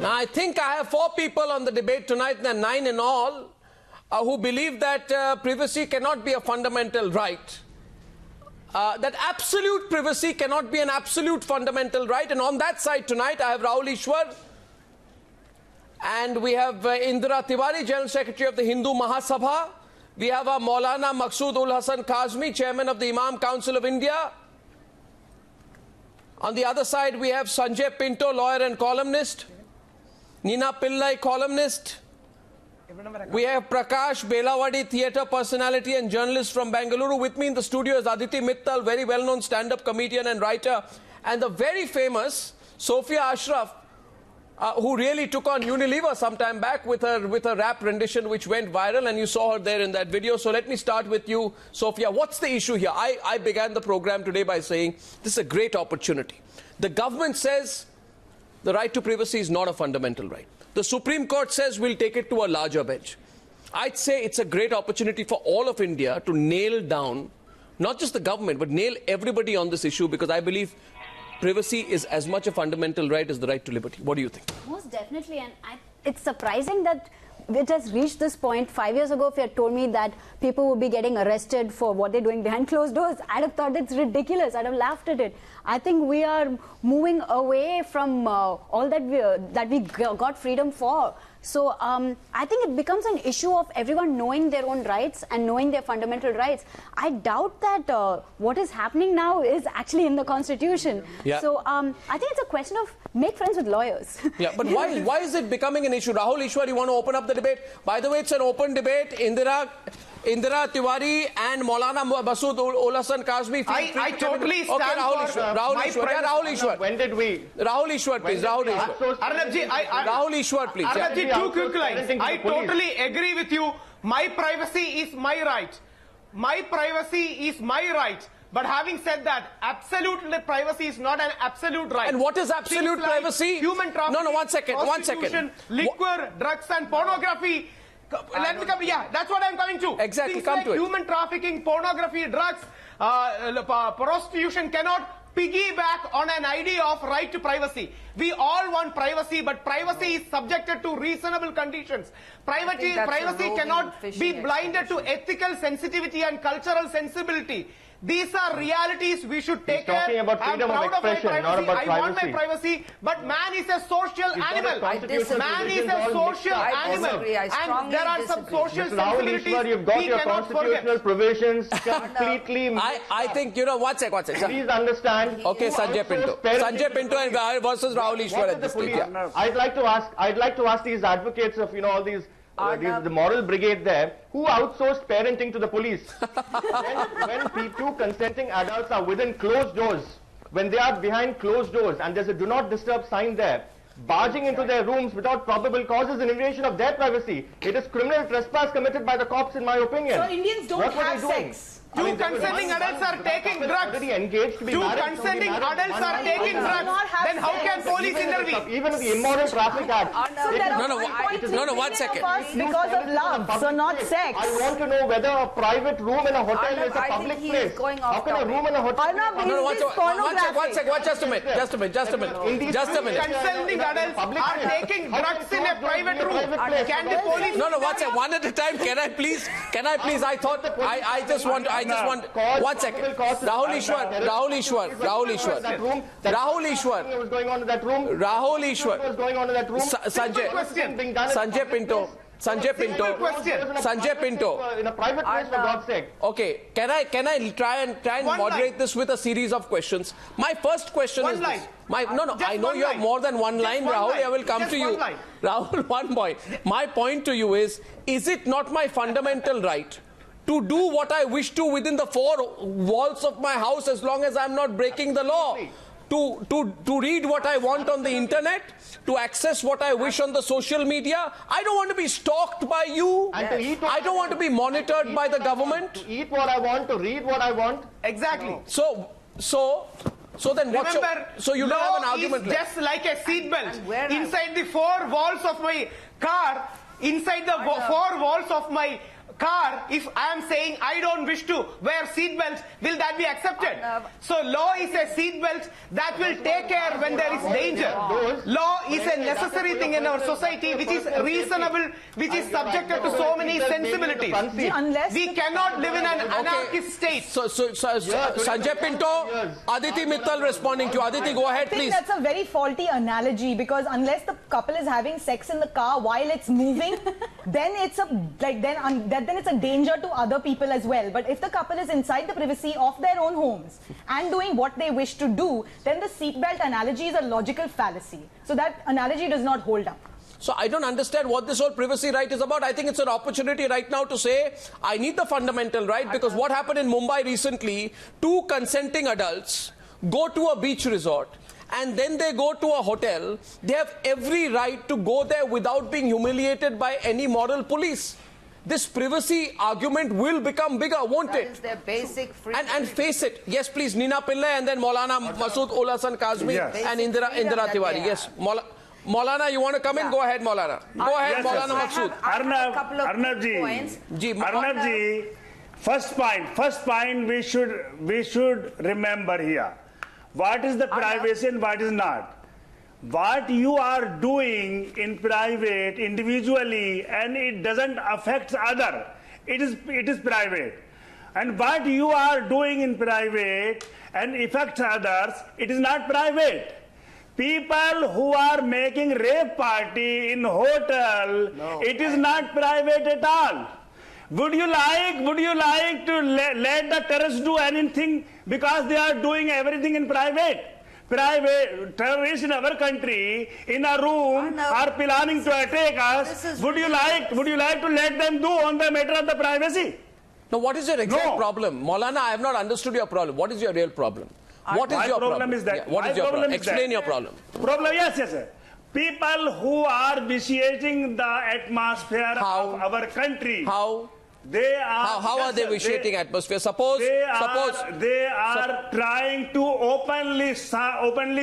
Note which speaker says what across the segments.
Speaker 1: Now, I think I have 4 people on the debate tonight, and 9 in all, who believe that privacy cannot be a fundamental right. That absolute privacy cannot be an absolute fundamental right. And on that side tonight, I have Rahul Easwar, and we have Indira Tiwari, General Secretary of the Hindu Mahasabha. We have Maulana Maqsood-ul-Hasan Qasmi, Chairman of the Imam Council of India. On the other side, we have Sanjay Pinto, lawyer and columnist. Nina Pillai, columnist. We have Prakash Belawadi, theatre personality and journalist from Bengaluru. With me in the studio is Aditi Mittal, very well-known stand-up comedian and writer. And the very famous Sofia Ashraf, who really took on Unilever some time back with her rap rendition, which went viral, and you saw her there in that video. So let me start with you, Sofia. What's the issue here? I began the program today by saying this is a great opportunity. The government says the right to privacy is not a fundamental right. The Supreme Court says we'll take it to a larger bench. I'd say it's a great opportunity for all of India to nail down, not just the government, but nail everybody on this issue, because I believe privacy is as much a fundamental right as the right to liberty. What do you think?
Speaker 2: Most definitely, and it's surprising that it has reached this point. 5 years ago, if you had told me that people would be getting arrested for what they're doing behind closed doors, I'd have thought it's ridiculous. I'd have laughed at it. I think we are moving away from all that we got freedom for. So I think it becomes an issue of everyone knowing their own rights and knowing their fundamental rights. I doubt that what is happening now is actually in the Constitution. Yeah. So I think it's a question of make friends with lawyers.
Speaker 1: Yeah, but why is it becoming an issue? Rahul Easwar, you want to open up the debate? By the way, it's an open debate. Indira Tiwari and Maulana Maqsood-ul-Hasan Qasmi.
Speaker 3: I totally stand for
Speaker 1: Rahul Easwar.
Speaker 3: When did we?
Speaker 1: Rahul Easwar, please. Rahul Easwar. Rahul Easwar, please.
Speaker 3: Arnabji, 2 quick lines. I totally agree with you. My privacy is my right. My privacy is my right. But having said that, absolute privacy is not an absolute right.
Speaker 1: And what is absolute privacy?
Speaker 3: Human trafficking,
Speaker 1: no, 1 second. 1 second.
Speaker 3: Liquor, drugs and pornography. Let me come. Yeah, that's what I'm coming to.
Speaker 1: Exactly,
Speaker 3: things
Speaker 1: come
Speaker 3: like
Speaker 1: to it.
Speaker 3: Human trafficking, pornography, drugs, prostitution cannot piggyback on an idea of right to privacy. We all want privacy, but privacy is subjected to reasonable conditions. Privacy cannot be blinded to ethical sensitivity and cultural sensibility. These are realities we should take care.
Speaker 4: Talking about freedom of expression, not about privacy.
Speaker 3: I want my privacy, but man is a social animal. Man is a social animal. And there are some social sensibilities
Speaker 4: you've got your constitutional provisions completely.
Speaker 1: I think, you know, one sec.
Speaker 4: Please understand.
Speaker 1: Okay, Sanjay Pinto. Sanjay Pinto versus Rahul Easwar at this stage. Yeah.
Speaker 4: I'd like to ask these advocates of, you know, all these the moral brigade there, who outsourced parenting to the police. when two consenting adults are within closed doors, when they are behind closed doors and there's a do not disturb sign there, barging into their rooms without probable cause is an invasion of their privacy. It is criminal trespass committed by the cops, in my opinion.
Speaker 5: So Indians don't have sex.
Speaker 3: Two consenting adults are taking drugs. Two consenting adults are taking drugs. Then how can police intervene?
Speaker 4: Even the Immoral Traffic Act.
Speaker 1: No, 1 second.
Speaker 5: Because of love, so not sex.
Speaker 4: I want to know whether a private room in a hotel is a public place. How can a room in a hotel?
Speaker 1: One second. Just a minute.
Speaker 3: Consenting adults are taking drugs in a private room. Can the police?
Speaker 1: No, 1 second. One at a time. Can I please? I thought I just want 1 second. Rahul Easwar.
Speaker 4: What was going on in that room?
Speaker 1: Rahul Easwar.
Speaker 4: What was going on in that room?
Speaker 1: Sanjay Pinto.
Speaker 4: In a private place, for God's sake.
Speaker 1: Okay, can I try and moderate this with a series of questions? My first question is this. I know you have more than one line, Rahul. I will come to you. Rahul, 1 point. My point to you is it not my fundamental right to do what I wish to within the 4 walls of my house, as long as I'm not breaking the law? To read what I want on the internet, to access what I wish on the social media. I don't want to be stalked by you. I don't want to be monitored by the government.
Speaker 4: To eat what I want, to read what I want.
Speaker 3: Exactly.
Speaker 1: So then what? So you don't have an argument
Speaker 3: left. Just like a seatbelt inside the 4 walls of my car, inside the 4 walls of my car, if I am saying I don't wish to wear seatbelt, will that be accepted? So law is a seatbelt that will take care when there is danger. Law is a necessary thing in our society which is reasonable, which is subjected to so many sensibilities. We cannot live in an anarchist state.
Speaker 1: So Sanjay Pinto, Aditi Mittal responding to you. Aditi, go ahead, please.
Speaker 5: I think that's a very faulty analogy, because unless the couple is having sex in the car while it's moving, then it's a danger to other people as well. But if the couple is inside the privacy of their own homes and doing what they wish to do, then the seatbelt analogy is a logical fallacy. So that analogy does not hold up.
Speaker 1: So I don't understand what this whole privacy right is about. I think it's an opportunity right now to say, I need the fundamental right, because what happened in Mumbai recently, two consenting adults go to a beach resort and then they go to a hotel. They have every right to go there without being humiliated by any moral police. This privacy argument will become bigger, won't it?
Speaker 6: That is their basic freedom.
Speaker 1: And face it. Yes, please, Nina Pillai and then Maulana Maqsood-ul-Hasan Qasmi and Indira Tiwari. Yes, Maulana, you want to come in? Go ahead, Maulana. Go ahead, Maulana Maqsood.
Speaker 7: Arnab ji, first point we should remember here. What is the privacy and what is not? What you are doing in private, individually, and it doesn't affect other, it is private. And what you are doing in private and affects others, it is not private. People who are making rave party in hotel, it is not private at all. Would you like to let the terrorists do anything because they are doing everything in private? Private terrorists in our country in a room are planning to attack us. Would you like to let them do on the matter of the privacy?
Speaker 1: Now, what is your exact problem? Maulana, I have not understood your problem. What is your real problem? What is your problem?
Speaker 7: Is that?
Speaker 1: Yeah, what is your problem? Explain your problem.
Speaker 7: Yes, sir. People who are vitiating the atmosphere of our country.
Speaker 1: How? How are they vitiating atmosphere? Suppose
Speaker 7: they are trying to openly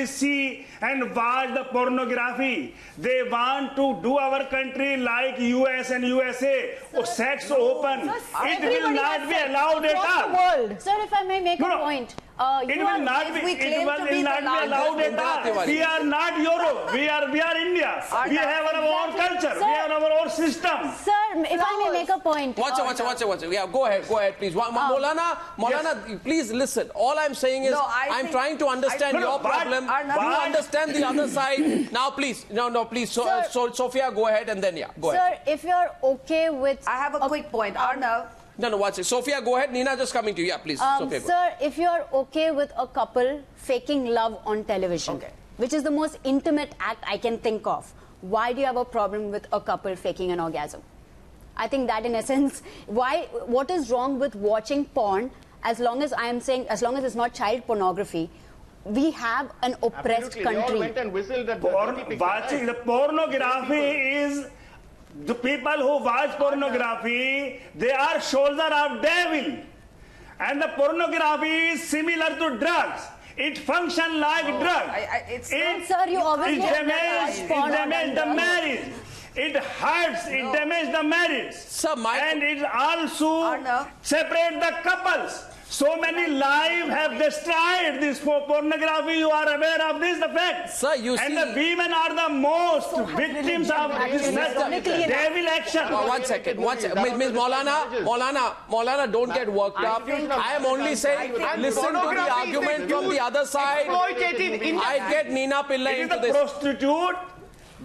Speaker 7: see and watch the pornography. They want to do our country like US and USA. Sex open. It will not be allowed at all.
Speaker 2: Sir, if I may make a point.
Speaker 7: It will not be allowed at all. We are not Europe. We are India. We have our own culture. Sir, we have our own system.
Speaker 2: Sir, if I may make a point.
Speaker 1: Watch it. Yeah, go ahead, please. Maulana, please listen. All I'm saying is, I'm trying to understand your problem. You understand the other side. Now, please. No, please. So, Sofia, go ahead and then, go ahead.
Speaker 2: Sir, if you're okay with...
Speaker 6: I have a quick point. Arnab.
Speaker 1: No, watch it. Sophia, go ahead. Nina, just coming to you. Yeah, please. Sophia,
Speaker 2: sir, if you're okay with a couple faking love on television, which is the most intimate act I can think of, why do you have a problem with a couple faking an orgasm? I think that, in essence, what is wrong with watching porn, as long as it's not child pornography? We have an oppressed country.
Speaker 4: They all went and whistled at
Speaker 7: watching the pornography is... The people who watch pornography, they are soldiers of devil. And the pornography is similar to drugs. It functions like drugs.
Speaker 2: Sir, you obviously
Speaker 7: it damages the marriage. It hurts, it damages the marriage. And it also separates the couples. So many lives have destroyed this pornography. You are aware of this, the fact.
Speaker 1: Sir, you see...
Speaker 7: And the women are the most victims of this devil action.
Speaker 1: One second. Ms. Maulana, don't get worked up. I am only saying, listen to the argument from the other side. I get Nina Pillai into this.
Speaker 7: Prostitute.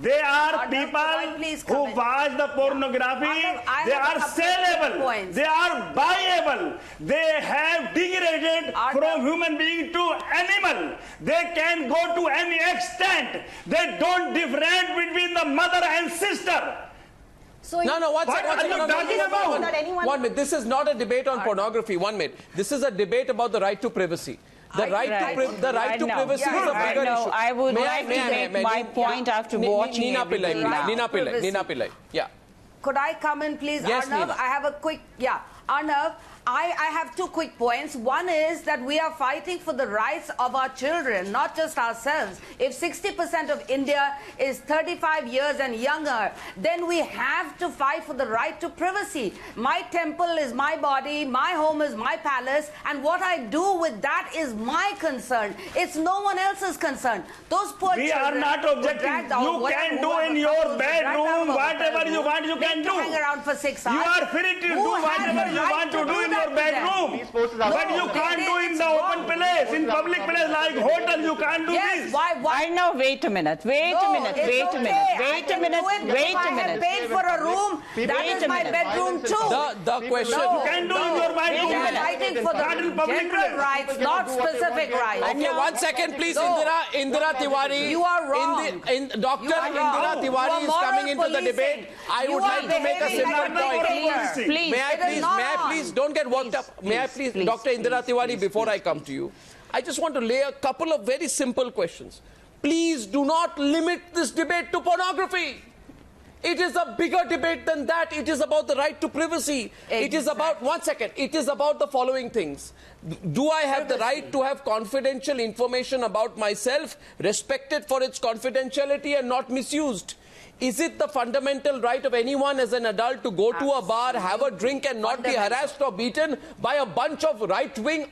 Speaker 7: They are people who watch the pornography. They are sellable. They are buyable. They have degraded from human being to animal. They can go to any extent. They don't differentiate between the mother and sister.
Speaker 2: So
Speaker 1: no, one second.
Speaker 7: What are you talking about?
Speaker 1: 1 minute. This is not a debate on pornography. 1 minute. This is a debate about the right to privacy. The right to privacy is a bigger issue.
Speaker 8: I would like to make my point after watching
Speaker 1: Nina Pillai. Yeah.
Speaker 6: Could I come in, please?
Speaker 1: Yes,
Speaker 6: Arnab,
Speaker 1: Nina.
Speaker 6: I have a quick... Arnab, I have two quick points. One is that we are fighting for the rights of our children, not just ourselves. If 60% of India is 35 years and younger, then we have to fight for the right to privacy. My temple is my body, my home is my palace, and what I do with that is my concern. It's no one else's concern. Those poor
Speaker 7: We
Speaker 6: children
Speaker 7: are not objecting. You can do in your bedroom whatever you want, you can do.
Speaker 6: Hang around for 6 hours.
Speaker 7: You are free to do whatever you want to do in your bedroom. But you can't do in the open place, in public place like hotel, you can't do this.
Speaker 6: Why?
Speaker 8: No, wait a minute. Wait a minute. Wait a minute. Wait a minute. Wait a minute.
Speaker 6: I have paid for a room. That is my bedroom too.
Speaker 1: The question.
Speaker 7: You can do in your bedroom.
Speaker 6: We are fighting for the general rights, not specific rights.
Speaker 1: Okay, 1 second, please, Indira Tiwari.
Speaker 6: You are wrong.
Speaker 1: Dr. Indira Tiwari is coming into the debate. I would like to make a simple point.
Speaker 8: Please.
Speaker 1: May I please, don't get worked up. May I please, Dr. Indira Tiwari, before I come to you, I just want to lay a couple of very simple questions. Please do not limit this debate to pornography. It is a bigger debate than that. It is about the right to privacy. Exactly. It is about, 1 second, it is about the following things. Do I have the right to have confidential information about myself, respected for its confidentiality and not misused? Is it the fundamental right of anyone as an adult to go to a bar, have a drink and not be harassed or beaten by a bunch of right-wing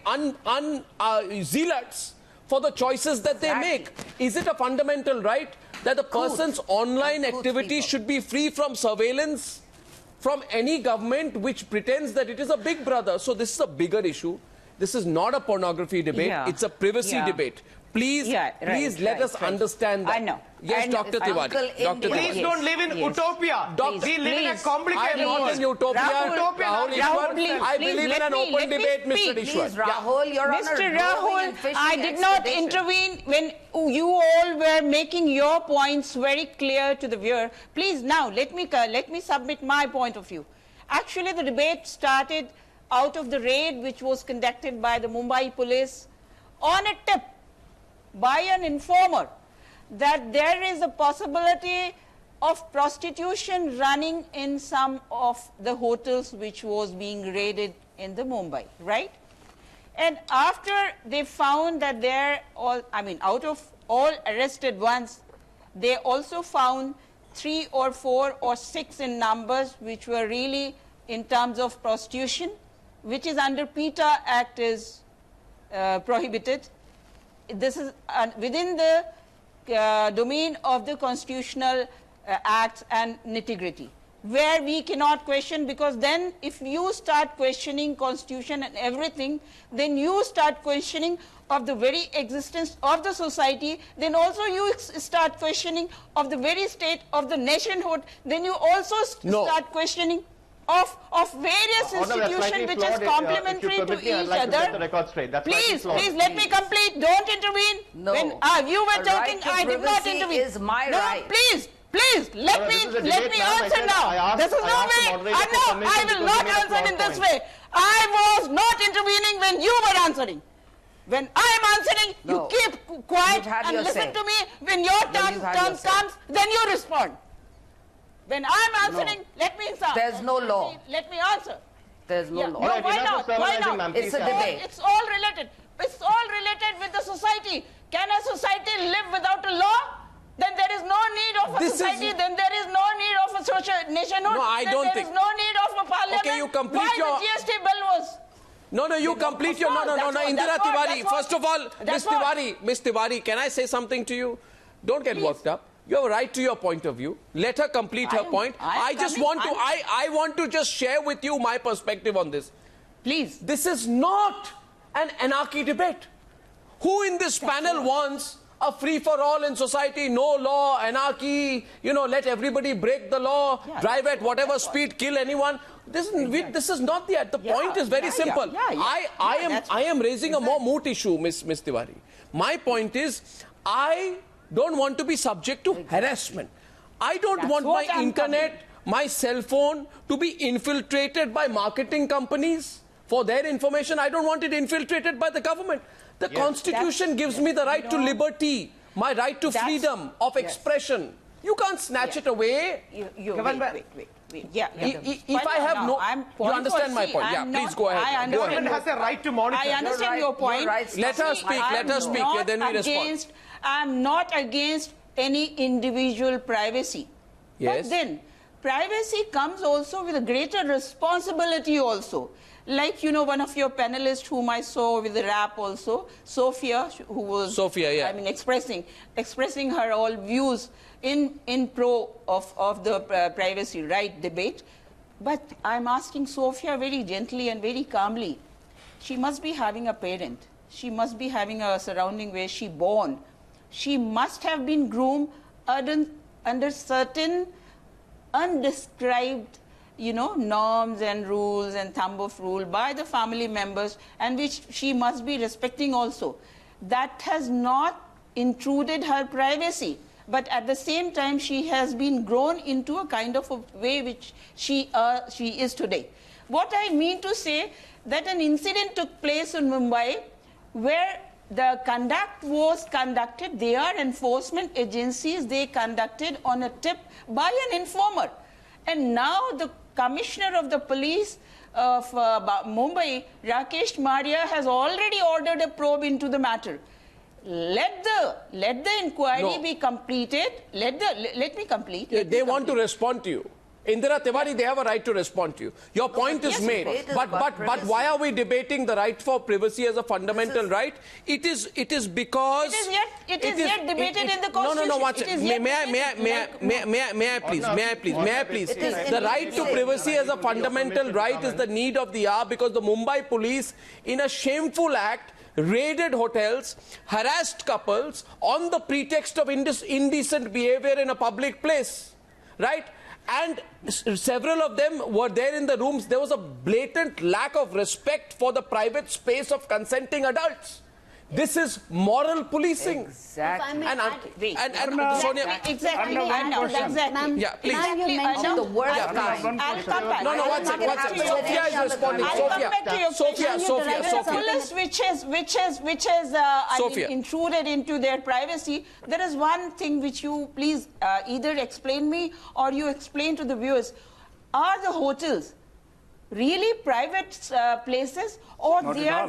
Speaker 1: zealots for the choices that they make? Is it a fundamental right that the person's online activity should be free from surveillance from any government which pretends that it is a big brother? So this is a bigger issue. This is not a pornography debate. Yeah. It's a privacy debate. Please, let us understand that.
Speaker 8: I know.
Speaker 1: Yes, Dr. Tiwari.
Speaker 3: Please don't live in utopia. We live in a complicated world.
Speaker 1: I am not in utopia. Rahul Easwar, I believe in an open debate, Mr. Easwar.
Speaker 6: Please, Rahul, Your Honor.
Speaker 8: Mr. Rahul, I did not intervene when you all were making your points very clear to the viewer. Please, now, let me submit my point of view. Actually, the debate started out of the raid which was conducted by the Mumbai police on a tip by an informer that there is a possibility of prostitution running in some of the hotels which was being raided in the Mumbai, right? And after they found that out of all arrested ones, they also found 3 or 4 or 6 in numbers which were really in terms of prostitution, which is under PETA Act is prohibited. This is within the domain of the constitutional acts and nitty-gritty, where we cannot question, because then if you start questioning constitution and everything, then you start questioning of the very existence of the society, then also you start questioning of the very state of the nationhood, then you also start questioning of various institutions which is complementary to each other. Please let me complete. Don't intervene.
Speaker 6: No.
Speaker 8: When you were talking, I did not intervene.
Speaker 6: Is my right.
Speaker 8: Please, let me answer now. This is no way. I will not answer in this way. I was not intervening when you were answering. When I am answering, you keep quiet and listen to me. When your turn comes, then you respond. When I'm answering, let me answer.
Speaker 6: There's no law.
Speaker 8: Let me answer.
Speaker 6: There's no law.
Speaker 8: No, why not? Why not?
Speaker 6: It's a debate.
Speaker 8: It's all related. It's all related with the society. Can a society live without a law? Then there is no need of a society. Then there is no need of a social nationhood.
Speaker 1: No, I don't think.
Speaker 8: There is no need of a parliament.
Speaker 1: Okay, you complete
Speaker 8: Why the GST bill was...
Speaker 1: No, you complete your... No, Indira Tiwari. First of all, Miss Tiwari, can I say something to you? Don't get worked up. You have a right to your point of view. Let her complete her point. I want to just share with you my perspective on this.
Speaker 8: Please.
Speaker 1: This is not an anarchy debate. Who in this panel wants a free-for-all in society, no law, anarchy, let everybody break the law, drive at whatever speed, kill anyone? This is not the point is very simple. I am raising a more moot issue, Miss Tiwari. My point is, I don't want to be subject to harassment. I don't want my internet, my cell phone to be infiltrated by marketing companies for their information. I don't want it infiltrated by the government. The Constitution gives me the right to liberty, my right to freedom of expression. You can't snatch it away.
Speaker 8: Wait. Yeah.
Speaker 1: If I have no... You understand my point. Yeah, please go ahead.
Speaker 3: The government has a right to monitor.
Speaker 8: I understand your point.
Speaker 1: Let her speak, then we respond.
Speaker 8: I'm not against any individual privacy.
Speaker 1: Yes.
Speaker 8: But then, privacy comes also with a greater responsibility also. Like, you know, one of your panelists whom I saw with the rap also, Sofia, who was I mean, expressing her all views in pro of the privacy right debate. But I'm asking Sofia very gently and very calmly. She must be having a parent. She must be having a surrounding where she born. She must have been groomed under certain undescribed, you know, norms and rules and thumb of rule by the family members, and which she must be respecting also. That has not intruded her privacy, but at the same time she has been grown into a kind of a way which she is today. What I mean to say, that an incident took place in Mumbai where the conduct was conducted, they are enforcement agencies, they conducted on a tip by an informer. And now the commissioner of the police of Mumbai, Rakesh Maria, has already ordered a probe into the matter. Let the inquiry be completed. Let me complete.
Speaker 1: They want to respond to you. Indira Tiwari, they have a right to respond to you. Your point is made. But why are we debating the right for privacy as a fundamental right? It is because
Speaker 8: it is yet debated in the Constitution.
Speaker 1: No. Watch it. May I please? The right to privacy as a fundamental right is the need of the hour, because the Mumbai police, in a shameful act, raided hotels, harassed couples on the pretext of indecent behavior in a public place, right? And several of them were there in the rooms. There was a blatant lack of respect for the private space of consenting adults. This is moral policing.
Speaker 6: Exactly.
Speaker 1: And Sonia...
Speaker 8: Exactly.
Speaker 1: Yeah, please.
Speaker 6: Exactly. The worst kind.
Speaker 8: I'll come back.
Speaker 1: No, what's it? Sophia is responding.
Speaker 8: I'll come back to your
Speaker 1: Sophia.
Speaker 8: Police which has I mean, intruded into their privacy. There is one thing which you please either explain me or you explain to the viewers. Are the hotels really private places, or
Speaker 7: Not
Speaker 8: they are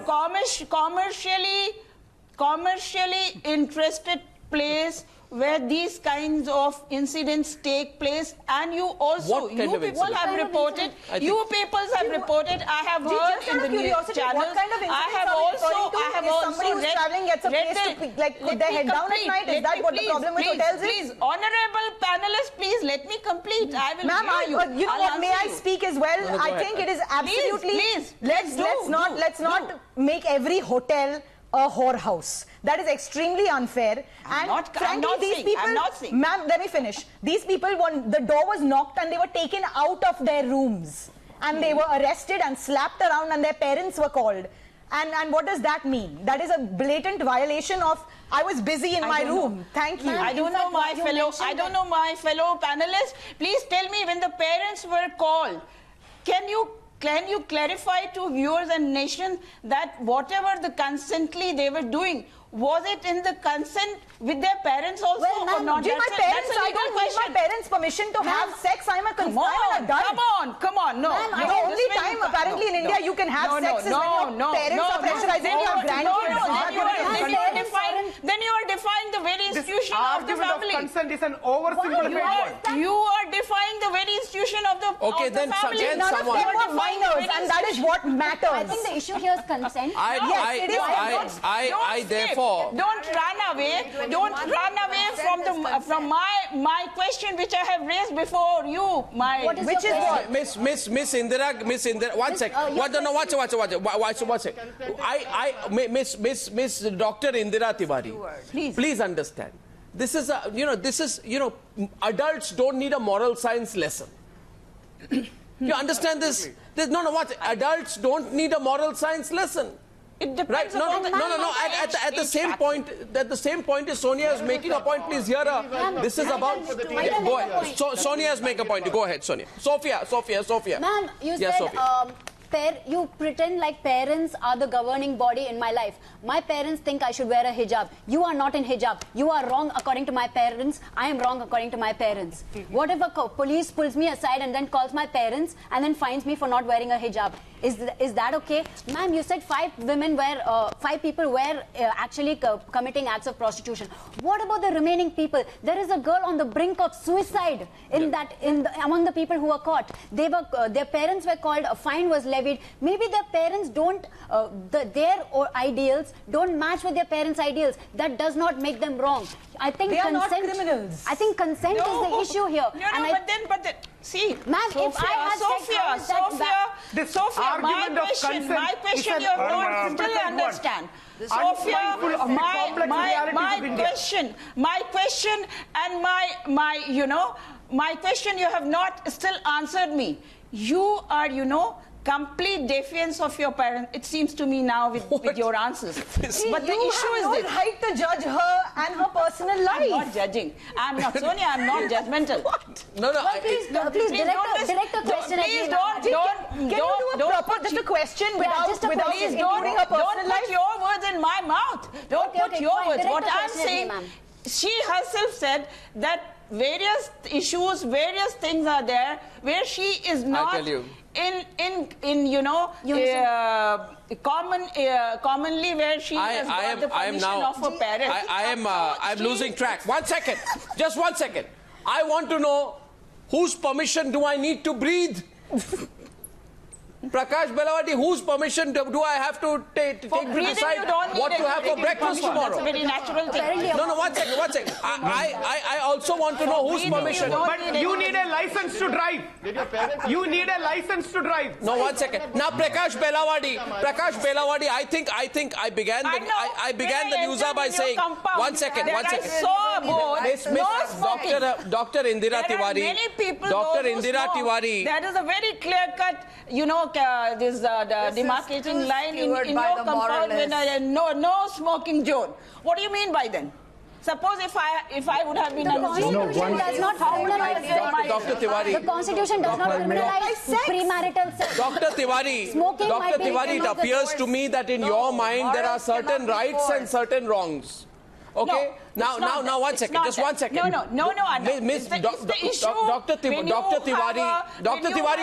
Speaker 8: commercially interested place where these kinds of incidents take place? And you also, you people have reported, I have heard in the news channels, I have also
Speaker 5: read, traveling gets a place to, like, put their head down at night. Is that what the problem with hotels is?
Speaker 8: Please, honourable panelists, please let me complete. I will hear you.
Speaker 5: You know what, may I speak as well? I think it is absolutely... Let's not make every hotel a whorehouse. That is extremely unfair.
Speaker 8: I'm not saying.
Speaker 5: Ma'am, let me finish. These people, the door was knocked and they were taken out of their rooms. And they were arrested and slapped around and their parents were called. And what does that mean? That is a blatant violation of, I was busy in my room. Thank you.
Speaker 8: I don't know my fellow panelists. Please tell me, when the parents were called, can you clarify to viewers and nation that whatever the consently they were doing, was it in the consent with their parents also or not?
Speaker 5: I don't need my parents' permission to have sex. I'm an adult.
Speaker 8: Come on. No.
Speaker 5: The only time apparently in India you can have sex is when your parents are pressurizing your grandkids.
Speaker 8: Then you are defying the very institution of the family.
Speaker 3: Of consent is an oversimplified word.
Speaker 8: You are defying the very institution of the family.
Speaker 5: None of them were minors, and that is what matters.
Speaker 2: I think the issue here is consent.
Speaker 8: Don't run away. Don't run away from my question, which I have raised before you.
Speaker 5: Which is what?
Speaker 1: Miss Indira. One sec. Watch it. Miss Dr. Indira Tiwari. Please understand. This is adults don't need a moral science lesson. You understand this? Adults don't need a moral science lesson.
Speaker 8: It depends upon
Speaker 1: At the same point as Sonia is making a point, please hear her. This is about... Go ahead. Sonia is making a point. Go ahead, Sonia. Sophia.
Speaker 2: Ma'am, you said you pretend like parents are the governing body in my life. My parents think I should wear a hijab. You are not in hijab. You are wrong according to my parents. I am wrong according to my parents. What if a police pulls me aside and then calls my parents and then fines me for not wearing a hijab? Is that okay? Ma'am, you said 5 people were actually committing acts of prostitution. What about the remaining people? There is a girl on the brink of suicide among the people who were caught. Their parents were called, a fine was levied. Maybe their parents don't, their ideals don't match with their parents' ideals. That does not make them wrong. I think
Speaker 5: they are not criminals.
Speaker 2: I think consent is the issue here.
Speaker 8: But then, see,
Speaker 2: ma'am,
Speaker 8: Sophia, my question you have not still understand. Sophia, my question and my question you have not still answered me. You are, complete defiance of your parents, it seems to me now with your answers. But the issue is this.
Speaker 5: You have no right to judge her and her personal life.
Speaker 8: I'm not judging. I'm not, Sonia, I'm not judgmental.
Speaker 2: What? No. Please direct a question.
Speaker 8: Please don't
Speaker 5: Can you do a proper, just a question without including her personal life?
Speaker 8: Don't put your words in my mouth. Don't put your words. What I'm saying, she herself said that various issues, various things are there where she is not commonly where she has got the permission of her parents.
Speaker 1: I'm losing track. 1 second. Just 1 second. I want to know whose permission do I need to breathe? Prakash Belawadi, whose permission do I have to take to decide what to have for breakfast tomorrow?
Speaker 8: That's a very natural thing.
Speaker 1: No, 1 second. I also want to know whose permission.
Speaker 3: But you need a license to drive. You need a license to drive.
Speaker 1: No, 1 second. Now, Prakash Belawadi, I think I began the newshour by saying, 1 second. Dr. Indira Tiwari. Dr. Indira Tiwari.
Speaker 8: That is a very clear-cut, this demarcating line in your compound when no smoking zone. What do you mean by then? Suppose if I would have been
Speaker 2: the Constitution does not criminalize
Speaker 1: Dr. Tiwari.
Speaker 2: The Constitution does not criminalize premarital sex.
Speaker 1: Dr. Tiwari, it appears to me that in your mind there are certain rights and certain wrongs. Okay. Now, 1 second. Just 1 second.
Speaker 8: No.
Speaker 1: Miss Dr. Tiwari.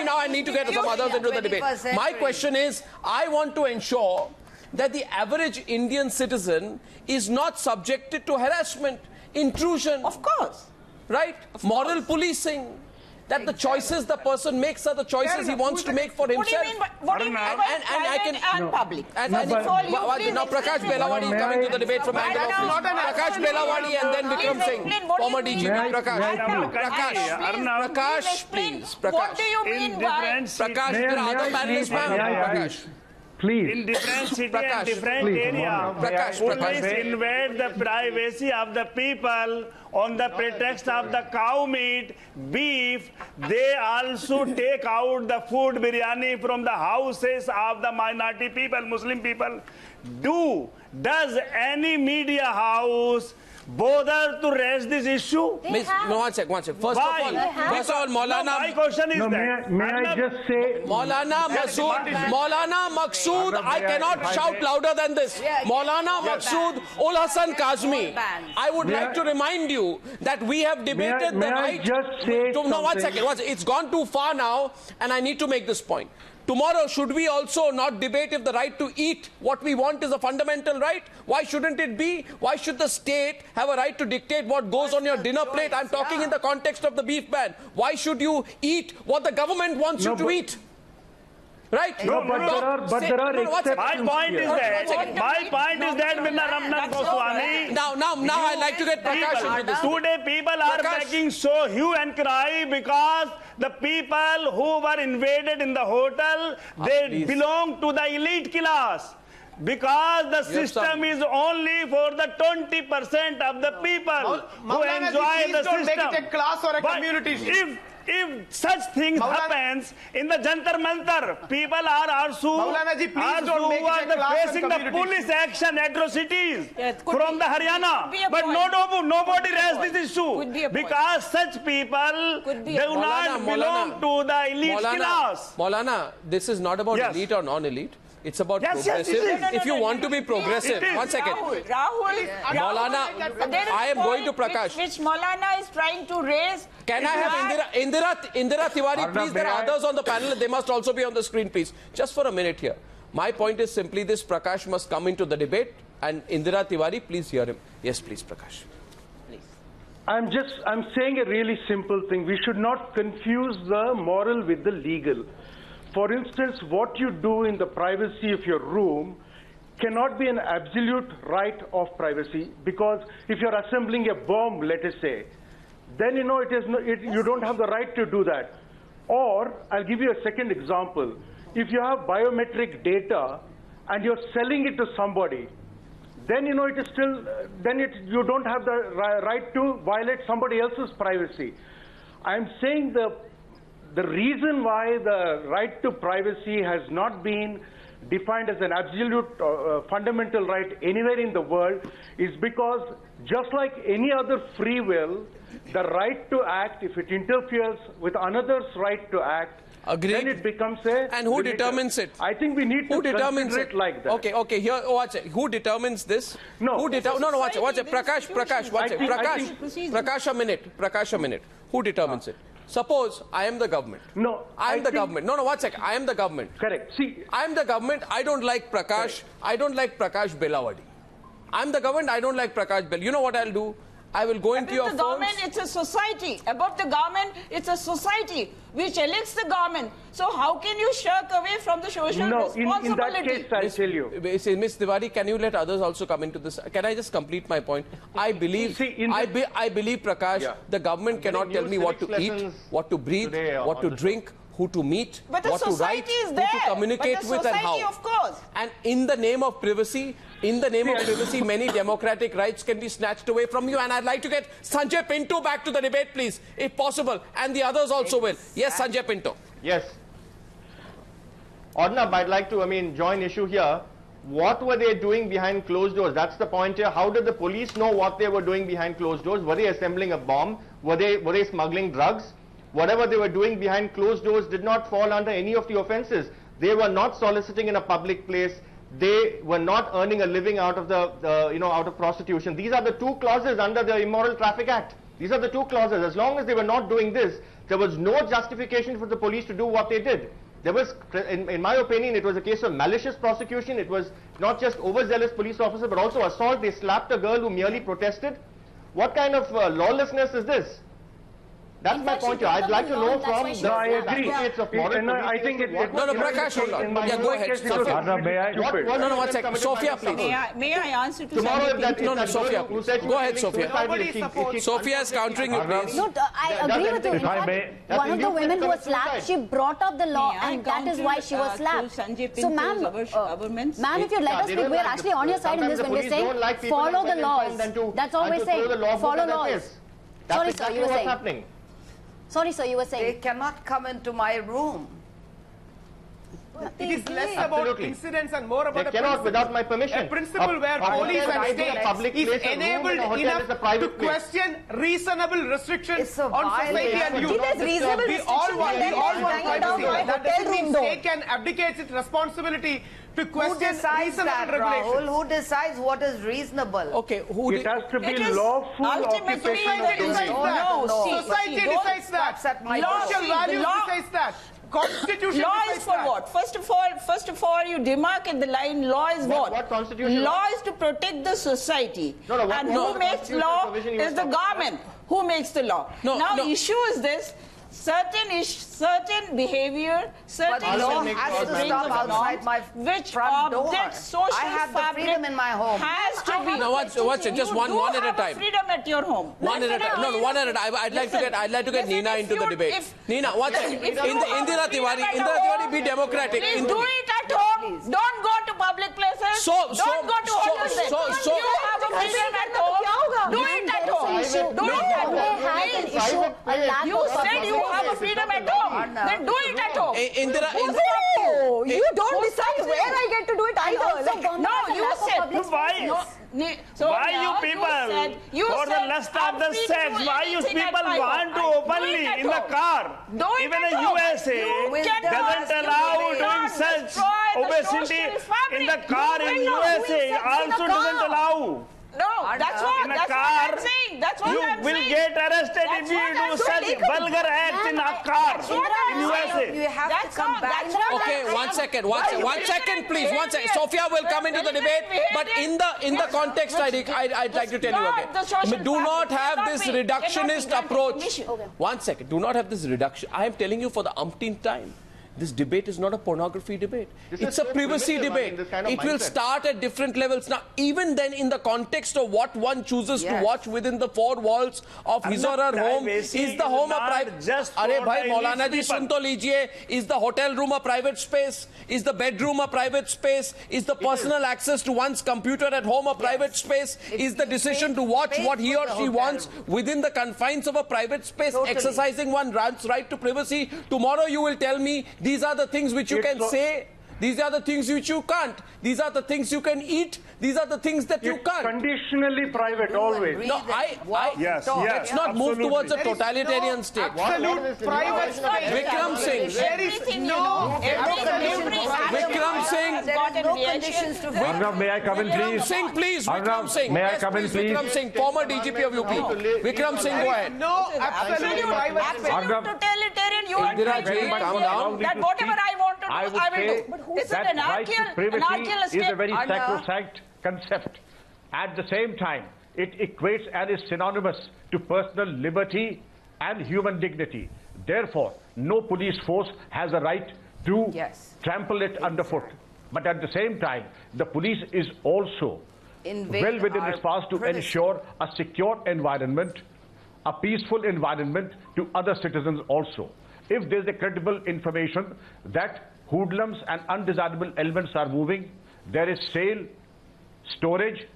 Speaker 1: Now I need to get some others into the debate. My question is, I want to ensure that the average Indian citizen is not subjected to harassment, intrusion.
Speaker 8: Of course.
Speaker 1: Right? Moral policing. That the choices the person makes are the choices he wants to make for himself.
Speaker 8: What do you mean by private and public?
Speaker 1: Now Prakash Belawadi is coming to the debate from angle of Prakash Belawadi and then Vikram Singh, former DGP. Prakash, please.
Speaker 8: What do you mean by
Speaker 1: Prakash, there are other panelists, Prakash.
Speaker 7: Please. In different city and different area, police invade the privacy of the people on the pretext of the cow meat, beef. They also take out the food biryani from the houses of the minority people, Muslim people. Does any media house bother to raise this issue?
Speaker 1: No, 1 second. First of all, Maulana.
Speaker 7: My question is that.
Speaker 9: May I just say,
Speaker 1: Maulana Maqsood, I cannot shout louder than this. Maulana Maqsood-ul-Hasan Qasmi, I would like to remind you that we have debated the right. No, 1 second. It's gone too far now, and I need to make this point. Tomorrow, should we also not debate if the right to eat what we want is a fundamental right? Why shouldn't it be? Why should the state have a right to dictate what goes on your dinner plate? I'm talking in the context of the beef ban. Why should you eat what the government wants you to eat? Right?
Speaker 9: But there are exceptions.
Speaker 7: My point is that, Mr. Goswami.
Speaker 1: Now I'd like to get Prakash into this.
Speaker 7: Today people are making so hue and cry because the people who were invaded in the hotel, they belong to the elite class. Because the system is only for the 20% of the people who enjoy the system.
Speaker 3: Don't make it a class or a community issue.
Speaker 7: if such things happens in the Jantar Mantar, people are also facing the police action atrocities from the Haryana. But nobody raised this issue because such people do not belong to the elite class.
Speaker 1: Maulana, this is not about elite or non-elite. It's about progressive. If you want to be progressive, 1 second.
Speaker 8: Rahul,
Speaker 1: Maulana, I am going to Prakash.
Speaker 8: Which Maulana is trying to raise.
Speaker 1: Can I have Indira Tiwari, please? There are others on the panel. They must also be on the screen, please. Just for a minute here. My point is simply this: Prakash must come into the debate, and Indira Tiwari, please hear him. Yes, please, Prakash.
Speaker 9: I'm saying a really simple thing. We should not confuse the moral with the legal. For instance, what you do in the privacy of your room cannot be an absolute right of privacy, because if you're assembling a bomb, let us say, then you don't have the right to do that. Or I'll give you a second example. If you have biometric data and you're selling it to somebody, then it is still you don't have the right to violate somebody else's privacy. I'm saying the reason why the right to privacy has not been defined as an absolute fundamental right anywhere in the world is because, just like any other free will, the right to act, if it interferes with another's right to act, then it becomes a
Speaker 1: And who determines it?
Speaker 9: I think we need to consider it like that.
Speaker 1: Okay, here, watch it. Who determines this?
Speaker 9: No.
Speaker 1: Watch it. Prakash, watch it. Prakash, a minute. Who determines it? Suppose I am the government.
Speaker 9: No.
Speaker 1: I am the government. No, 1 second. I am the government.
Speaker 9: Correct. See,
Speaker 1: I am the government. I don't like Prakash. Correct. I don't like Prakash Belawadi. I am the government. I don't like Prakash Belawadi. You know what I'll do? I will go into your phones.
Speaker 8: Above the government, it's a society. Above the government, it's a society which elects the government. So how can you shirk away from the social responsibility?
Speaker 9: In that case, I'll tell you.
Speaker 1: Ms. Tiwari, can you let others also come into this? Can I just complete my point? I believe, I believe, Prakash, the government cannot tell me what to eat, what to breathe, what to drink, who to meet, what to write, who to communicate with and how.
Speaker 8: Of course.
Speaker 1: And in the name of privacy, many democratic rights can be snatched away from you. And I'd like to get Sanjay Pinto back to the debate, please, if possible. And the others also will. Yes, Sanjay Pinto.
Speaker 4: Yes. Arnab, I'd like to, join issue here. What were they doing behind closed doors? That's the point here. How did the police know what they were doing behind closed doors? Were they assembling a bomb? Were they smuggling drugs? Whatever they were doing behind closed doors did not fall under any of the offenses. They were not soliciting in a public place. They were not earning a living out of out of prostitution. These are the two clauses under the Immoral Traffic Act. These are the two clauses. As long as they were not doing this, there was no justification for the police to do what they did. There was, in my opinion, it was a case of malicious prosecution. It was not just overzealous police officer, but also assault. They slapped a girl who merely protested. What kind of lawlessness is this? That's my point here. I'd like to know from the advocates of moral police.
Speaker 9: I think
Speaker 1: Prakash, hold on. Yeah, go ahead. Sophia, please.
Speaker 8: May I answer to Sanjay?
Speaker 1: Sophia, please. Go ahead, Sophia. Sophia is countering you, please.
Speaker 2: No, I agree with you. One of the women who was slapped, she brought up the law, and that is why she was slapped. So, ma'am, if you let us speak, we're actually on your side in this when we're saying follow the laws. That's all we're saying. Follow laws. Sorry, sir, you were saying. Sorry, sir, you were saying.
Speaker 6: They cannot come into my room.
Speaker 3: It is less about incidents and more about
Speaker 4: they cannot without my permission.
Speaker 3: A principle where police and state is enabled enough to question reasonable restrictions on society and youth. We all want privacy. That doesn't mean state can abdicate its responsibility to question reasonable regulations.
Speaker 6: Rahul? Who decides what is reasonable?
Speaker 1: Okay,
Speaker 9: it has to be lawful occupation of the
Speaker 3: Society decides that. Social values decides that. Constitution
Speaker 8: law is for that. What? First of all, you demarcate the line. Law is what?
Speaker 4: What constitution?
Speaker 8: Law is to protect the society. And who makes law is the government. Who makes the law? Now, issue is this. Certain behavior, certain
Speaker 6: law has to stop outside my front door.
Speaker 8: Social
Speaker 6: I have the freedom in my home.
Speaker 8: Has to be.
Speaker 1: Now watch it. Just one at a time.
Speaker 8: Freedom at your home.
Speaker 1: One at a time. No, one at a time. I'd like to get Nina into the debate. Nina, watch it. Indira Tiwari, be democratic.
Speaker 8: Please do it at home. Don't go to public places. Don't go to hotels. You have a freedom at home. Do it at home. Do it at home. Please. You said you have a freedom at home. Then do it at home.
Speaker 1: Indira,
Speaker 5: No, you don't decide where I get to do it either.
Speaker 8: No, you said.
Speaker 7: Why you people, for the lust of the sex, why you people want to openly in the car? Even the USA doesn't allow doing such obesity in the car. In USA also doesn't allow.
Speaker 8: No, that's what I'm saying. That's what I'm saying.
Speaker 7: You will get arrested if you do such vulgar acts in a car in USA.
Speaker 6: You have to come back.
Speaker 1: Okay, one second, please. One second. Sophia will come into the debate, but in the context, I'd like to tell you again. Do not have this reductionist approach. One second. Do not have this reduction. I am telling you for the umpteenth time. This debate is not a pornography debate. It's a privacy debate. It will start at different levels. Now, even then, in the context of what one chooses to watch within the four walls of his or her home, is the home a private... Arey bhai, Maulana ji, sun to lijiye. Is the hotel room a private space? Is the bedroom a private space? Is the personal access to one's computer at home a private space? Is the decision to watch what he or she wants within the confines of a private space, exercising one's right to privacy? Tomorrow you will tell me, these are the things which you can say. These are the things which you can't. These are the things you can eat. These are the things that you can't.
Speaker 9: Conditionally private, always.
Speaker 1: No,
Speaker 7: yes,
Speaker 1: let's not move towards a totalitarian state.
Speaker 3: Absolute private space.
Speaker 1: Vikram Singh.
Speaker 3: There is no
Speaker 1: Vikram Singh.
Speaker 10: Arnab, may I come in, please?
Speaker 1: Vikram Singh, please. Vikram Singh.
Speaker 10: May I come in, please?
Speaker 1: Vikram Singh, former DGP of UP. Vikram Singh, go ahead.
Speaker 3: no absolute private space.
Speaker 8: Absolute totalitarian. You are
Speaker 1: Indira ji, calm down.
Speaker 8: That whatever I want to do, I will do. This is an
Speaker 10: right to privacy
Speaker 8: anarchical
Speaker 10: is a very
Speaker 8: state.
Speaker 10: sacrosanct concept. At the same time, it equates and is synonymous to personal liberty and human dignity. Therefore, no police force has a right to trample it underfoot. But at the same time, the police is also well within its powers to ensure a secure environment, a peaceful environment to other citizens also. If there is a credible information that hoodlums and undesirable elements are moving, there is sale, storage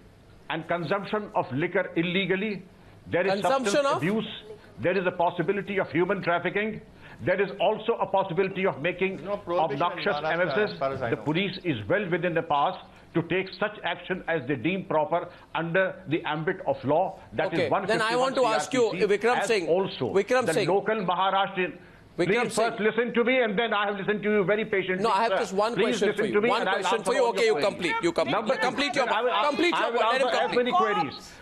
Speaker 10: and consumption of liquor illegally, there is substance abuse, there is a possibility of human trafficking, there is also a possibility of making obnoxious emissaries. The police is well within the powers to take such action as they deem proper under the ambit of law. That is 151
Speaker 1: then I want to ask you, Vikram Singh.
Speaker 10: Also, the local Maharashtrian... Please first listen to me, and then I have listened to you very patiently.
Speaker 1: No, I have just one question for you. One question for you. Okay, you complete. You complete. Complete your point.
Speaker 10: Let him complete. As many queries.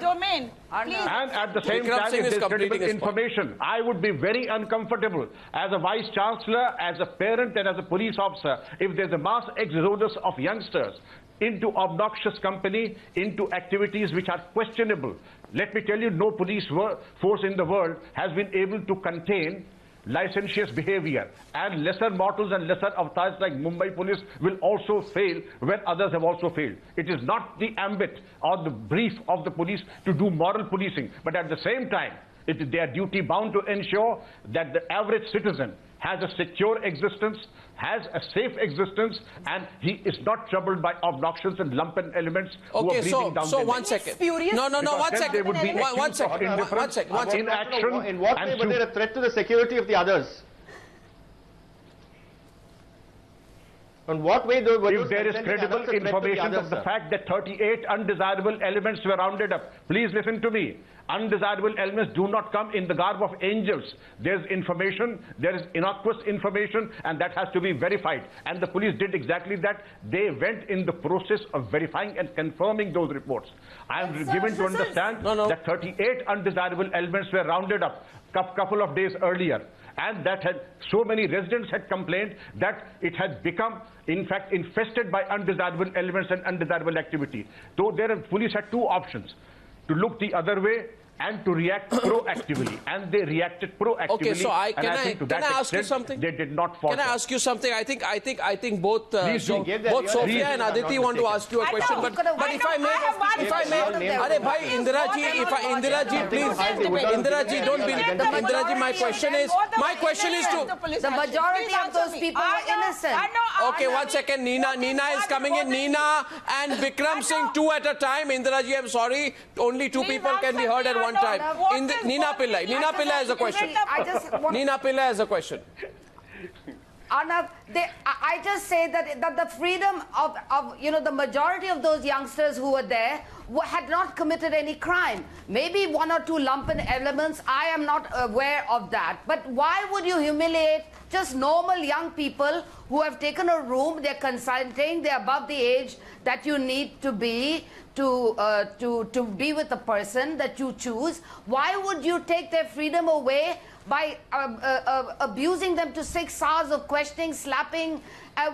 Speaker 8: Domain.
Speaker 10: And at the same time, if there's credible information, I would be very uncomfortable as a vice chancellor, as a parent, and as a police officer if there's a mass exodus of youngsters into obnoxious company, into activities which are questionable. Let me tell you, no police force in the world has been able to contain licentious behavior, and lesser mortals and lesser avatars like Mumbai police will also fail when others have also failed. It is not the ambit or the brief of the police to do moral policing, but at the same time, it is their duty bound to ensure that the average citizen has a secure existence, has a safe existence, and he is not troubled by obnoxious and lumpen elements who are breathing down
Speaker 1: so 1 second. No, one second. One second.
Speaker 10: Inaction.
Speaker 4: In what way were they a threat to the security of the others? In what way were
Speaker 10: if there is credible information of the fact that 38 undesirable elements were rounded up, please listen to me. Undesirable elements do not come in the garb of angels. There's information, there is innocuous information, and that has to be verified. And the police did exactly that. They went in the process of verifying and confirming those reports. I am given to understand that 38 undesirable elements were rounded up a couple of days earlier. And that had so many residents had complained that it had become, in fact, infested by undesirable elements and undesirable activity. So police had two options: to look the other way and to react proactively, and they reacted proactively.
Speaker 1: Okay, so can I ask you something?
Speaker 10: They did not falter.
Speaker 1: Can I ask you something? I think both both Sofia and Aditi want to ask you a question, but if I may, Arey bhai, Indira ji, please, Indira ji, don't be, Indira ji, my question is to
Speaker 6: the majority of those people are innocent.
Speaker 1: Okay, 1 second. Nina is coming in. Nina and Vikram Singh, 2 at a time. Indira ji, I'm sorry. Only 2 people can be heard at one time. Nina Pillai has a question. Nina Pillai has a question.
Speaker 6: Arnab, I just say that the freedom of the majority of those youngsters who were there had not committed any crime. Maybe 1 or 2 lumpen elements, I am not aware of that. But why would you humiliate just normal young people who have taken a room, they're consenting, they're above the age that you need to be to be with the person that you choose? Why would you take their freedom away by abusing them to 6 hours of questioning, slapping,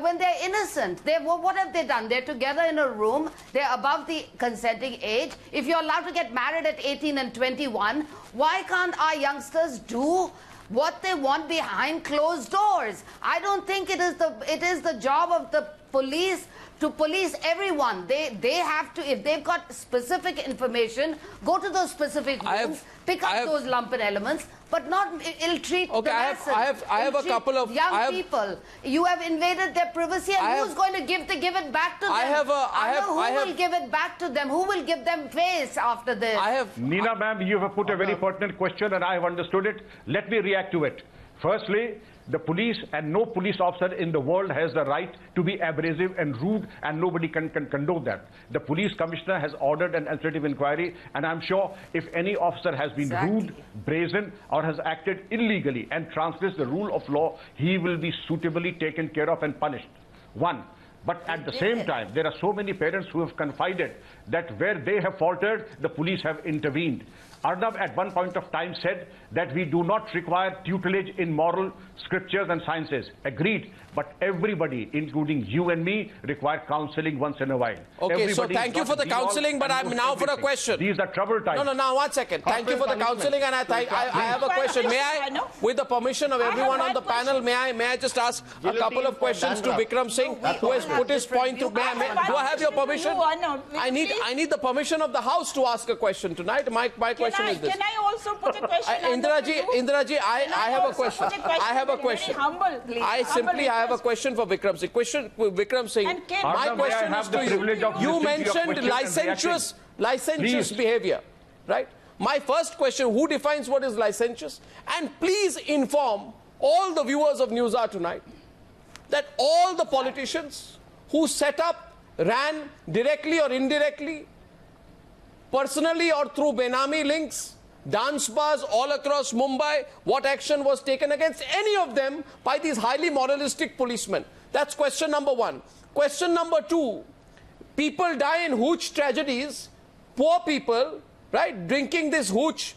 Speaker 6: when they're innocent? What have they done? They're together in a room. They're above the consenting age. If you're allowed to get married at 18 and 21, why can't our youngsters do what they want behind closed doors? I don't think it is the job of the police to police everyone. They have to, if they've got specific information, go to those specific rooms, pick up those lumpen elements, but not ill-treat the masses.
Speaker 1: I have a couple of
Speaker 6: young people. You have invaded their privacy, and who's going to give it back to them? Who will give it back to them? Who will give them face after this?
Speaker 10: Nina ma'am, you have put a very pertinent question, and I have understood it. Let me react to it. Firstly, the police, and no police officer in the world has the right to be abrasive and rude, and nobody can condone that. The police commissioner has ordered an administrative inquiry, and I'm sure if any officer has been rude, brazen, or has acted illegally and transgressed the rule of law, he will be suitably taken care of and punished. 1. But at the same time, there are so many parents who have confided that where they have faltered, the police have intervened. Arnab at one point of time said that we do not require tutelage in moral scriptures and sciences. Agreed. But everybody, including you and me, require counseling once in a while.
Speaker 1: Okay, so thank you for the counseling, but I'm now for a question.
Speaker 10: These are troubled times.
Speaker 1: No, 1 second. Thank you for the counseling, and I have a question. May I, with the permission of everyone on the panel, may I just ask a couple of questions to Vikram Singh, who has put his point to... Do I have your permission? I need the permission of the House to ask a question tonight. My question is this.
Speaker 8: Can I also put a question?
Speaker 1: Indira ji, I have a question. I have a question. I simply have a question for Vikram Singh. Vikram Singh, my question is to you. You mentioned licentious behavior, right? My first question, who defines what is licentious? And please inform all the viewers of Newshour tonight that all the politicians who set up, ran directly or indirectly, personally or through Benami links, dance bars all across Mumbai, what action was taken against any of them by these highly moralistic policemen? That's question number 1. Question number 2, people die in hooch tragedies, poor people, right, drinking this hooch.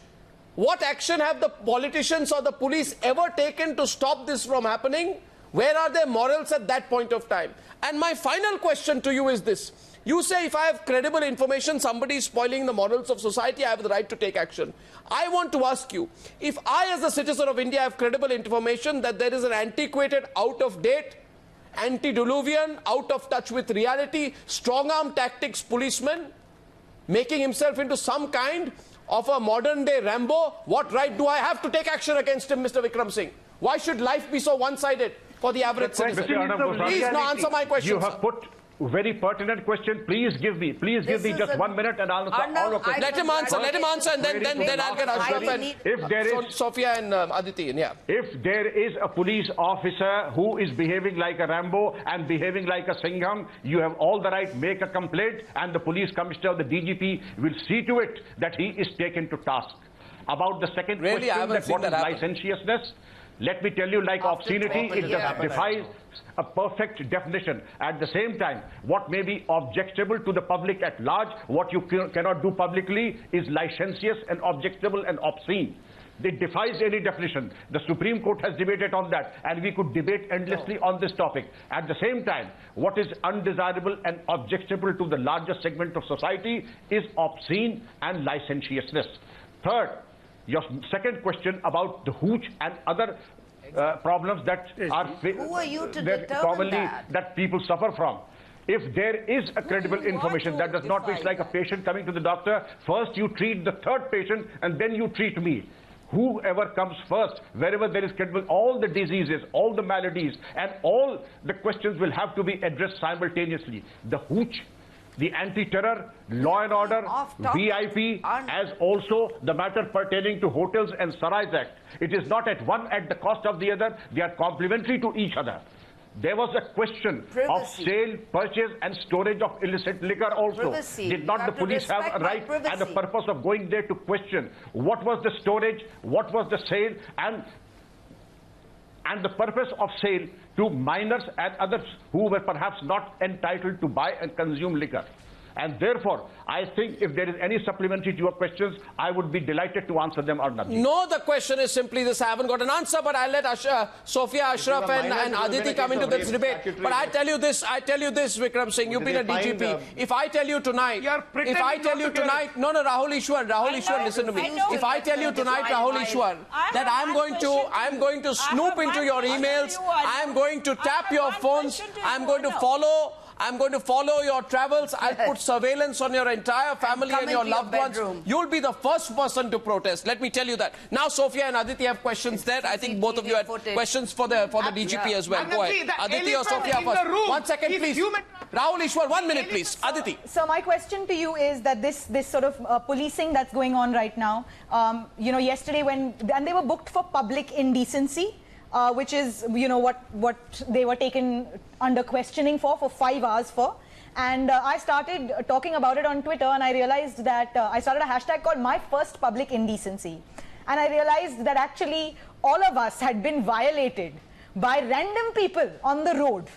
Speaker 1: What action have the politicians or the police ever taken to stop this from happening? Where are their morals at that point of time? And my final question to you is this. You say if I have credible information, somebody is spoiling the morals of society, I have the right to take action. I want to ask you, if I as a citizen of India have credible information that there is an antiquated, out-of-date, antediluvian, out of touch with reality, strong-arm tactics policeman making himself into some kind of a modern-day Rambo, what right do I have to take action against him, Mr. Vikram Singh? Why should life be so one-sided for the average citizen? Please, no, answer my question,
Speaker 10: You have put very pertinent question. Please give me just 1 minute and I'll answer all of it.
Speaker 1: Let him answer, and then I'll get Ashraf and Sofia and Aditi. Yeah.
Speaker 10: If there is a police officer who is behaving like a Rambo and behaving like a Singham, you have all the right, make a complaint, and the police commissioner, the DGP, will see to it that he is taken to task. About the second question, that what is licentiousness? Let me tell you, like obscenity, it defies a perfect definition. At the same time, what may be objectionable to the public at large, what you cannot do publicly, is licentious and objectionable and obscene. It defies any definition. The Supreme Court has debated on that, and we could debate endlessly on this topic. At the same time, what is undesirable and objectionable to the larger segment of society is obscene and licentiousness. Third, your second question about the hooch and other problems that are
Speaker 6: Who are you to determine
Speaker 10: commonly that people suffer from. If there is a credible information, that does not mean it's like a patient coming to the doctor. First you treat the third patient and then you treat me. Whoever comes first, wherever there is credible, all the diseases, all the maladies, and all the questions will have to be addressed simultaneously. The hooch, the anti-terror, law and order, VIP, as also the matter pertaining to hotels and Sarais Act. It is not at one at the cost of the other. They are complementary to each other. There was a question of sale, purchase and storage of illicit liquor also. Did not the police have a right and the purpose of going there to question what was the storage, what was the sale, and the purpose of sale to minors and others who were perhaps not entitled to buy and consume liquor? And therefore, I think if there is any supplementary to your questions, I would be delighted to answer them, Arnab.
Speaker 1: No, the question is simply this. I haven't got an answer, but I'll let Sofia Ashraf and Aditi come into this debate. But I tell you this, Vikram Singh, you've been a DGP. If I tell you tonight, no, Rahul Easwar, listen to me. If I tell you tonight, Rahul Easwar, that I'm going to snoop into your emails, I'm going to tap your phones, I'm going to follow your travels. I'll put surveillance on your entire family and your loved ones. You'll be the first person to protest. Let me tell you that. Now, Sofia and Aditi have questions there. I think both of you had questions for the DGP as well. Go ahead. Aditi or Sofia first. 1 second, please. Rahul Easwar, 1 minute, please. Aditi.
Speaker 5: So my question to you is that this sort of policing that's going on right now, yesterday and they were booked for public indecency. Which is, what they were taken under questioning for 5 hours for. And I started talking about it on Twitter, and I realized that I started a hashtag called My First Public Indecency. And I realized that actually all of us had been violated by random people on the road.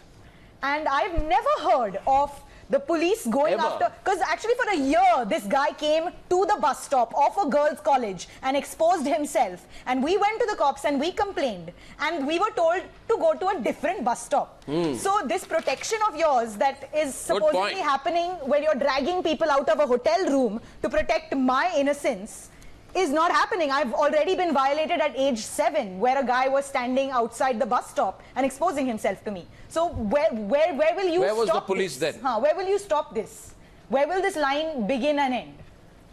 Speaker 5: And I've never heard of the police going after, because actually for a year this guy came to the bus stop of a girls' college and exposed himself, and we went to the cops and we complained, and we were told to go to a different bus stop. So this protection of yours that is supposedly happening where you're dragging people out of a hotel room to protect my innocence is not happening. I've already been violated at age 7, where a guy was standing outside the bus stop and exposing himself to me. So where will you stop
Speaker 1: Where was the police then?
Speaker 5: Where will you stop this? Where will this line begin and end?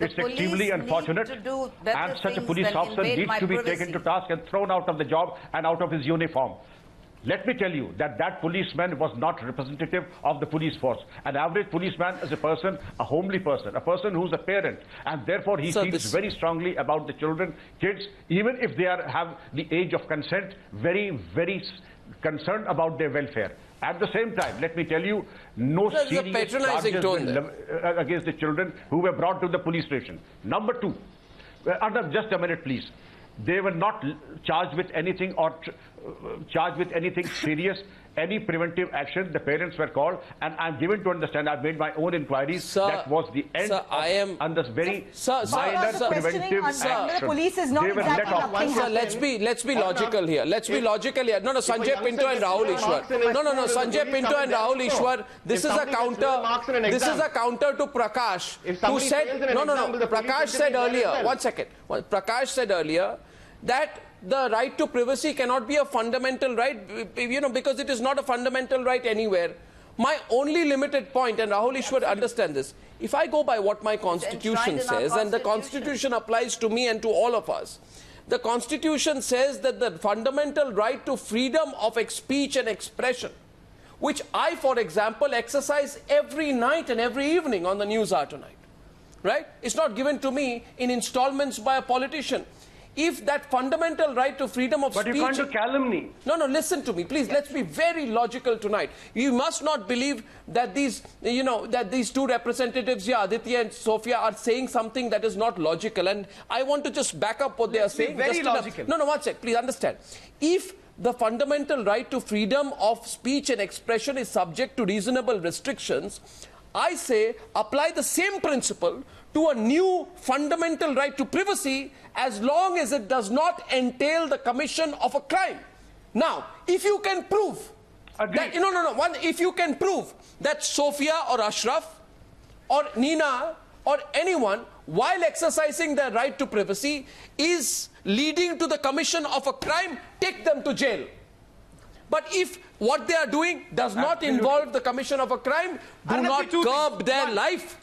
Speaker 10: It's extremely unfortunate, and such a police officer needs to be taken to task and thrown out of the job and out of his uniform. Let me tell you that policeman was not representative of the police force. An average policeman is a person, a homely person, a person who's a parent, and therefore he feels very strongly about the children, kids, even if they have the age of consent, very, very concerned about their welfare. At the same time, let me tell you, no serious charges against the children who were brought to the police station. Number 2, Arnab, just a minute, please. They were not charged with anything or charged with anything serious, any preventive action. The parents were called, and I'm given to understand, I've made my own inquiries, that was the end on this very minor preventive action.
Speaker 5: The police is not exactly
Speaker 1: let's be logical here. Let's be logical here. No, Sanjay Pinto and Rahul Easwar. No, Sanjay Pinto and Rahul Easwar. This is a counter. This is a counter to Prakash, who said Prakash said earlier. 1 second. Prakash said earlier that the right to privacy cannot be a fundamental right, because it is not a fundamental right anywhere. My only limited point, and Rahul Easwar understand this, if I go by what my constitution says, and the constitution applies to me and to all of us, the constitution says that the fundamental right to freedom of speech and expression, which I, for example, exercise every night and every evening on the Newshour tonight, right? It's not given to me in installments by a politician. If that fundamental right to freedom of speech...
Speaker 9: But you can't do calumny.
Speaker 1: No, listen to me, please. Let's be very logical tonight. You must not believe that these, that these two representatives here, Aditi and Sofia, are saying something that is not logical. And I want to just back up what they are saying.
Speaker 3: Very logical.
Speaker 1: No, 1 sec. Please understand. If the fundamental right to freedom of speech and expression is subject to reasonable restrictions, I say apply the same principle to a new fundamental right to privacy, as long as it does not entail the commission of a crime. Now, if you can prove that, if you can prove that Sofia or Ashraf or Nina or anyone, while exercising their right to privacy, is leading to the commission of a crime, take them to jail. But if what they are doing does not involve the commission of a crime, do not curb their life.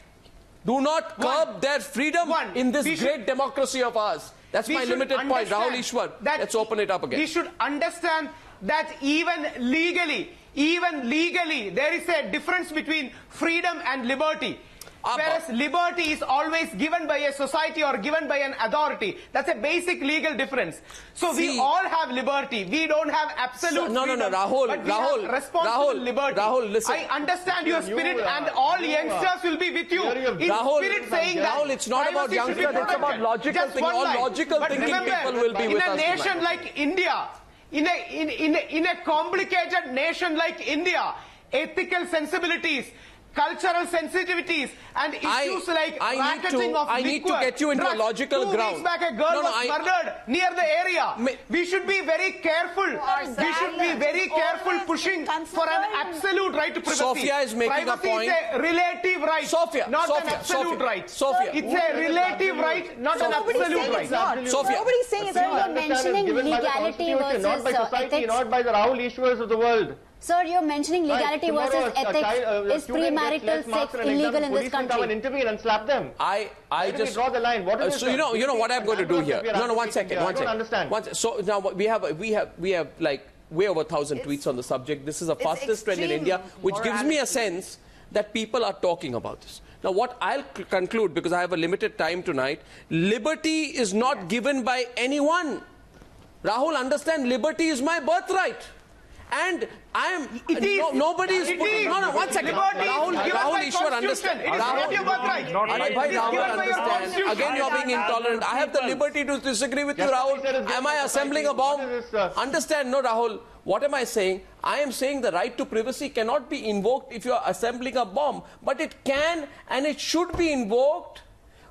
Speaker 1: Do not curb their freedom in this great democracy of ours. That's my limited point. Rahul Easwar, let's open it up again.
Speaker 3: We should understand that even legally, there is a difference between freedom and liberty. Whereas liberty is always given by a society or given by an authority. That's a basic legal difference. So we all have liberty. We don't have absolute freedom.
Speaker 1: No, Rahul,
Speaker 3: but we have responsible liberty.
Speaker 1: Rahul, listen.
Speaker 3: I understand your spirit and all youngsters will be with you. In spirit saying that
Speaker 1: Rahul, it's not about youngsters, it's about logical things. All logical thinking people will be with us.
Speaker 3: In a nation like India, in a complicated nation like India, ethical sensibilities, cultural sensitivities and issues like racketing of liquor,
Speaker 1: I need to get you into a logical ground.
Speaker 3: 2 weeks back a girl was murdered near the area. We should be very careful. We should be very careful pushing for an absolute right to privacy.
Speaker 1: Sofia is making a point.
Speaker 3: Privacy is a relative right, not an absolute right.
Speaker 1: Sofia.
Speaker 3: It's a relative right, not an absolute right.
Speaker 1: Sofia.
Speaker 2: Nobody's saying it's not. You're mentioning legality versus
Speaker 4: not by society,
Speaker 2: ethics.
Speaker 4: not by the Rahul Easwars of the world.
Speaker 2: Sir, you're mentioning legality versus ethics. Is premarital sex illegal in this country?
Speaker 4: Come and intervene and slap them.
Speaker 1: I just
Speaker 4: draw the line. What is
Speaker 1: so you know what I'm going to do here. No, 1 second.
Speaker 4: I don't understand.
Speaker 1: So now we have like way over 1,000 tweets on the subject. This is the fastest trend in India, which gives me a sense that people are talking about this. Now, what I'll conclude, because I have a limited time tonight, liberty is not given by anyone. Rahul, understand, liberty is my birthright. And I am. Nobody is. No, 1 second. Rahul Easwar, understand. Rahul, understand. Again, you're being intolerant. I have the liberty to disagree with you, Rahul. Am I assembling a bomb? Understand, no, Rahul. What am I saying? I am saying the right to privacy cannot be invoked if you are assembling a bomb. But it can and it should be invoked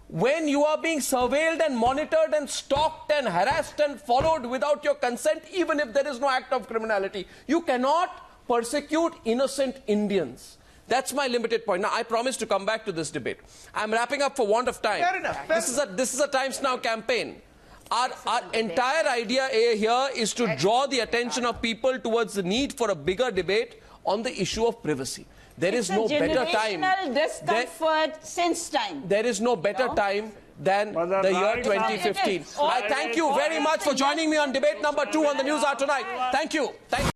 Speaker 1: when you are being surveilled and monitored and stalked and harassed and followed without your consent, even if there is no act of criminality. You cannot persecute innocent Indians. That's my limited point. Now, I promise to come back to this debate. I'm wrapping up for want of time.
Speaker 3: Fair enough.
Speaker 1: This is a Times Now campaign. Our entire idea here is to draw the attention of people towards the need for a bigger debate on the issue of privacy. There is no better time.
Speaker 8: Discomfort since time.
Speaker 1: There is no better time than the year 2015. I thank you very much for joining me on debate number 2 on the Newshour tonight. Thank you.